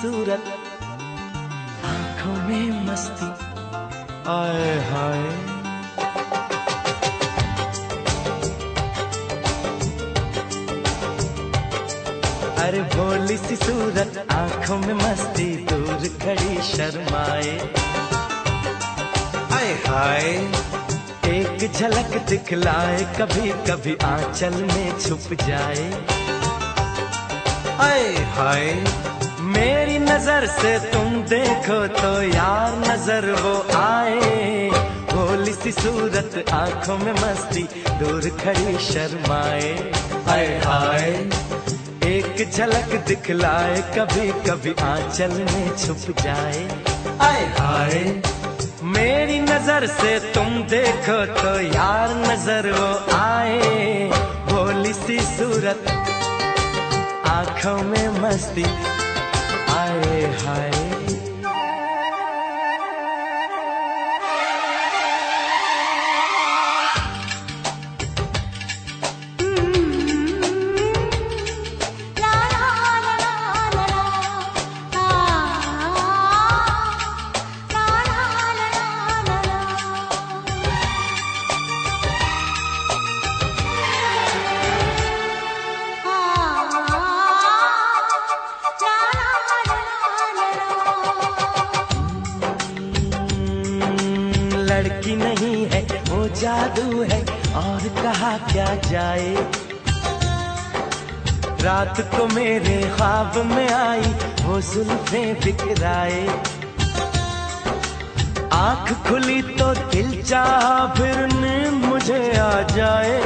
सूरत, आंखों में मस्ती, आए हाय। अरे भोली सी सूरत, आंखों में मस्ती, दूर खड़ी शर्माए, आए हाय। एक झलक दिखलाए, कभी कभी आंचल में छुप जाए, आए हाय। मेरी नजर से तुम देखो तो यार नजर वो आए, भोली सी सूरत, आंखों में मस्ती, दूर खड़ी शर्माए, आए हाय। एक झलक दिखलाए, कभी कभी आंचल में छुप जाए, आए हाय। मेरी नजर से तुम देखो तो यार नजर वो आए, भोली सी सूरत, आंखों में मस्ती, आए हाय। लड़की नहीं है वो जादू है, और कहा क्या जाए। रात को मेरे ख्वाब में आई वो जुल्फें बिखराए, आंख खुली तो दिल चाहा फिर नींद मुझे आ जाए।